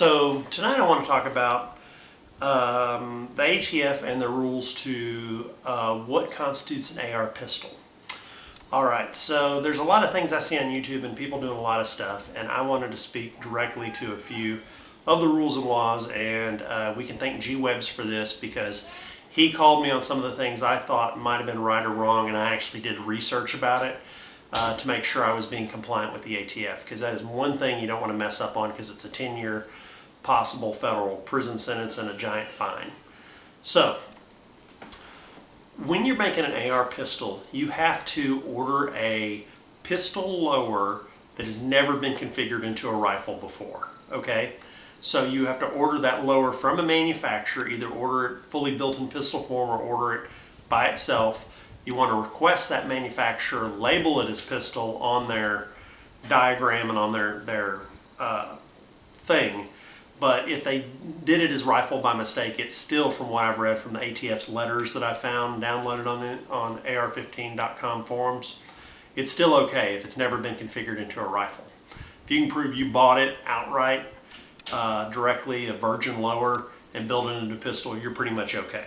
So tonight I want to talk about the ATF and the rules to what constitutes an AR pistol. Alright, so there's a lot of things I see on YouTube and people doing a lot of stuff, and I wanted to speak directly to a few of the rules and laws, and we can thank G. Webbs for this because he called me on some of the things I thought might have been right or wrong, and I actually did research about it to make sure I was being compliant with the ATF, because that is one thing you don't want to mess up on, because it's a 10-year possible federal prison sentence and a giant fine. So when you're making an AR pistol, you have to order a pistol lower that has never been configured into a rifle before, okay? So you have to order that lower from a manufacturer, either order it fully built in pistol form or order it by itself. You want to request that manufacturer label it as pistol on their diagram and on their thing. But if they did it as rifle by mistake, it's still, from what I've read from the ATF's letters that I found downloaded on ar15.com forums, it's still okay if it's never been configured into a rifle. If you can prove you bought it outright, directly, a virgin lower, and build it into a pistol, you're pretty much okay.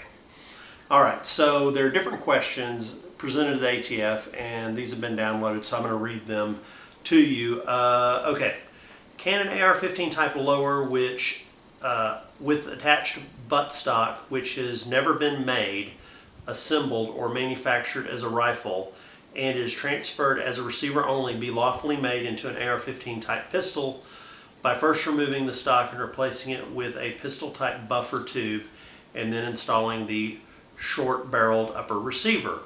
Alright, so there are different questions presented to the ATF, and these have been downloaded, so I'm going to read them to you. Okay. Can an AR-15 type lower which with attached buttstock which has never been made, assembled, or manufactured as a rifle and is transferred as a receiver only be lawfully made into an AR-15 type pistol by first removing the stock and replacing it with a pistol type buffer tube and then installing the short barreled upper receiver?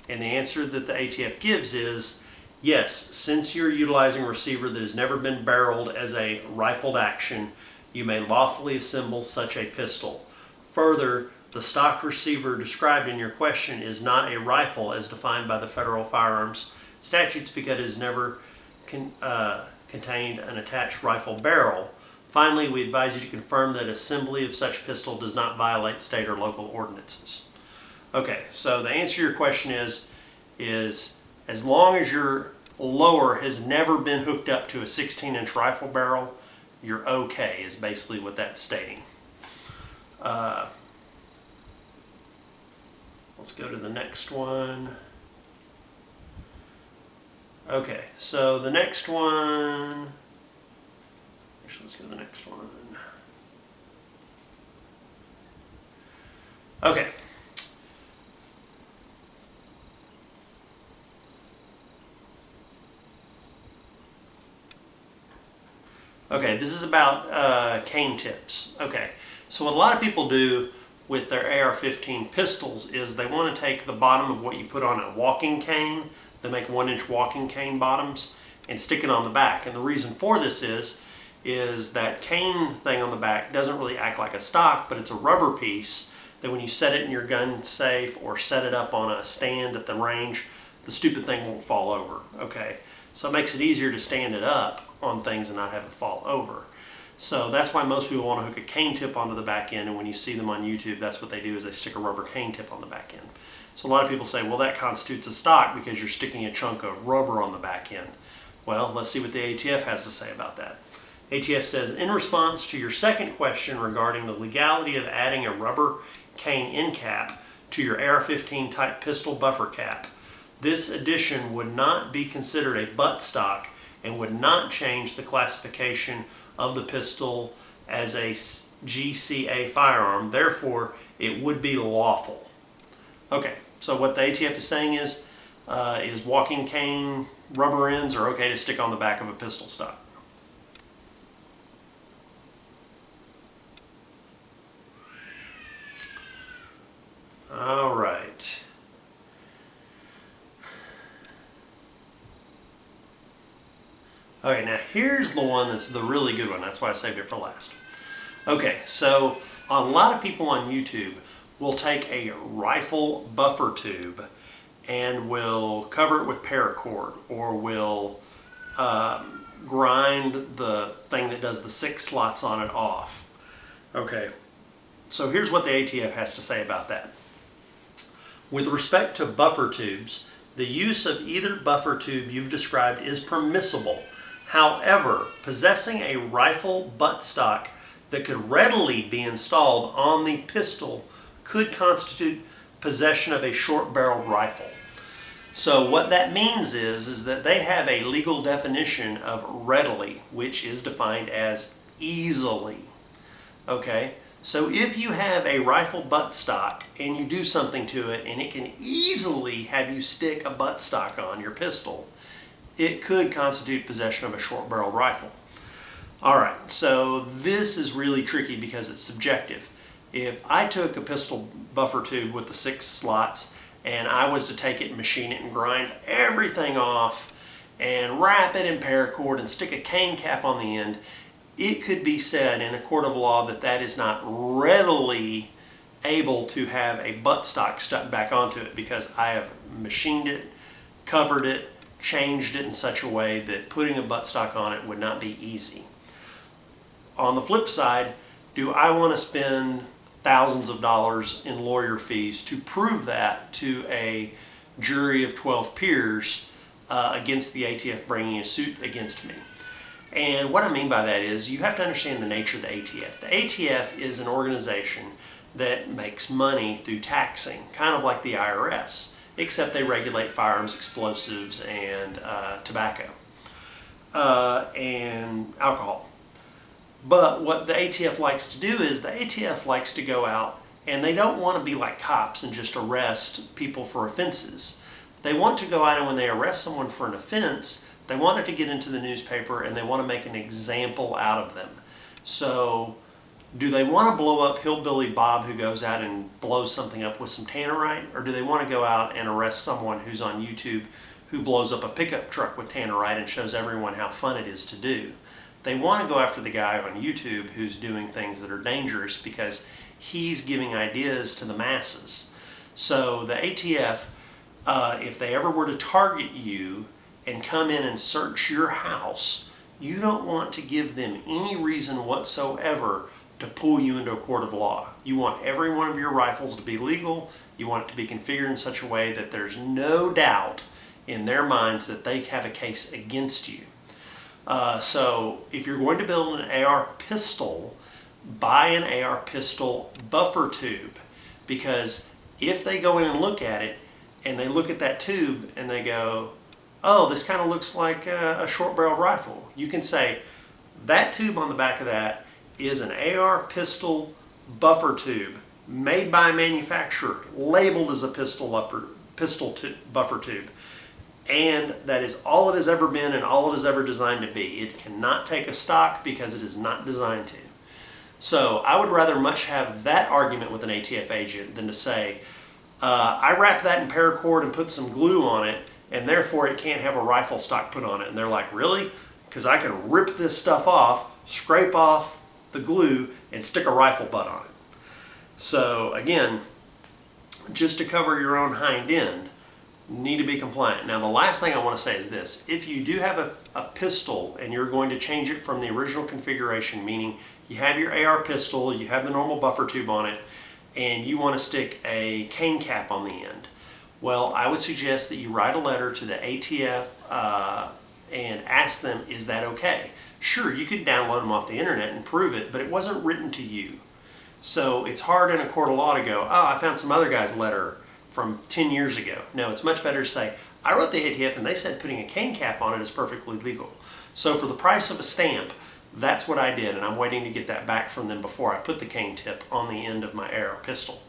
And the answer that the ATF gives is yes, since you're utilizing a receiver that has never been barreled as a rifled action, you may lawfully assemble such a pistol. Further, the stock receiver described in your question is not a rifle as defined by the federal firearms statutes because it has never contained an attached rifle barrel. Finally, we advise you to confirm that assembly of such pistol does not violate state or local ordinances. Okay, so the answer to your question is as long as your lower has never been hooked up to a 16-inch rifle barrel, you're okay, is basically what that's stating. Let's go to the next one. Okay, so the next one, actually let's go to the next one. Okay. Okay, this is about cane tips. Okay, so what a lot of people do with their AR-15 pistols is they want to take the bottom of what you put on a walking cane, they make 1-inch walking cane bottoms, and stick it on the back. And the reason for this is that cane thing on the back doesn't really act like a stock, but it's a rubber piece that when you set it in your gun safe or set it up on a stand at the range, the stupid thing won't fall over. Okay, so it makes it easier to stand it up on things and not have it fall over. So that's why most people want to hook a cane tip onto the back end, and when you see them on YouTube, that's what they do, is they stick a rubber cane tip on the back end. So a lot of people say, well, that constitutes a stock because you're sticking a chunk of rubber on the back end. Well, let's see what the ATF has to say about that. ATF says, in response to your second question regarding the legality of adding a rubber cane end cap to your AR-15 type pistol buffer cap, this addition would not be considered a buttstock and would not change the classification of the pistol as a GCA firearm. Therefore, it would be lawful. Okay, so what the ATF is saying is walking cane rubber ends are okay to stick on the back of a pistol stock. All right. Okay, now here's the one that's the really good one. That's why I saved it for last. Okay, so a lot of people on YouTube will take a rifle buffer tube and will cover it with paracord, or will grind the thing that does the 6 slots on it off. Okay, so here's what the ATF has to say about that. With respect to buffer tubes, the use of either buffer tube you've described is permissible. However, possessing a rifle buttstock that could readily be installed on the pistol could constitute possession of a short-barreled rifle. So what that means is that they have a legal definition of readily, which is defined as easily. Okay, so if you have a rifle buttstock and you do something to it and it can easily have you stick a buttstock on your pistol, it could constitute possession of a short-barreled rifle. Alright, so this is really tricky because it's subjective. If I took a pistol buffer tube with the 6 slots and I was to take it and machine it and grind everything off and wrap it in paracord and stick a cane cap on the end, it could be said in a court of law that that is not readily able to have a buttstock stuck back onto it because I have machined it, covered it, changed it in such a way that putting a buttstock on it would not be easy. On the flip side, do I want to spend thousands of dollars in lawyer fees to prove that to a jury of 12 peers against the ATF bringing a suit against me? And what I mean by that is you have to understand the nature of the ATF. The ATF is an organization that makes money through taxing, kind of like the IRS, except they regulate firearms, explosives, and tobacco and alcohol. But what the ATF likes to do is the ATF likes to go out and they don't want to be like cops and just arrest people for offenses. They want to go out and when they arrest someone for an offense, they want it to get into the newspaper and they want to make an example out of them. So do they want to blow up Hillbilly Bob who goes out and blows something up with some tannerite? Or do they want to go out and arrest someone who's on YouTube who blows up a pickup truck with tannerite and shows everyone how fun it is to do? They want to go after the guy on YouTube who's doing things that are dangerous because he's giving ideas to the masses. So the ATF, if they ever were to target you and come in and search your house, you don't want to give them any reason whatsoever to pull you into a court of law. You want every one of your rifles to be legal. You want it to be configured in such a way that there's no doubt in their minds that they have a case against you. So if you're going to build an AR pistol, buy an AR pistol buffer tube, because if they go in and look at it and they look at that tube and they go, oh, this kind of looks like a short-barreled rifle, you can say that tube on the back of that is an AR pistol buffer tube made by a manufacturer, labeled as a buffer tube. And that is all it has ever been and all it is ever designed to be. It cannot take a stock because it is not designed to. So I would rather much have that argument with an ATF agent than to say, I wrapped that in paracord and put some glue on it and therefore it can't have a rifle stock put on it. And they're like, really? Because I can rip this stuff off, scrape off the glue, and stick a rifle butt on it. So again, just to cover your own hind end, need to be compliant. Now the last thing I want to say is this: if you do have a pistol and you're going to change it from the original configuration, meaning you have your AR pistol, you have the normal buffer tube on it, and you want to stick a cane cap on the end, well, I would suggest that you write a letter to the ATF and ask them, is that okay? Sure, you could download them off the internet and prove it, but it wasn't written to you. So it's hard in a court of law to go, oh, I found some other guy's letter from 10 years ago. No, it's much better to say, I wrote the ATF and they said putting a cane cap on it is perfectly legal. So for the price of a stamp, that's what I did, and I'm waiting to get that back from them before I put the cane tip on the end of my AR pistol.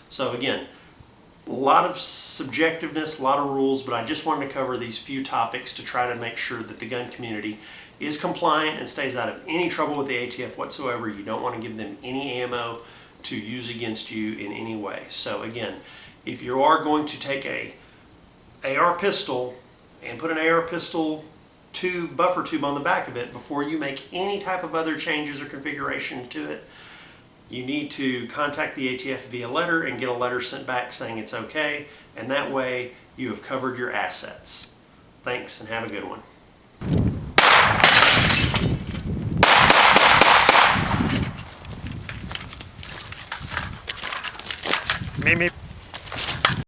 So again, a lot of subjectiveness, a lot of rules, but I just wanted to cover these few topics to try to make sure that the gun community is compliant and stays out of any trouble with the ATF whatsoever. You don't want to give them any ammo to use against you in any way. So again, if you are going to take a AR pistol and put an AR pistol buffer tube on the back of it before you make any type of other changes or configuration to it, you need to contact the ATF via letter and get a letter sent back saying it's okay, and that way you have covered your assets. Thanks, and have a good one. Meep, meep.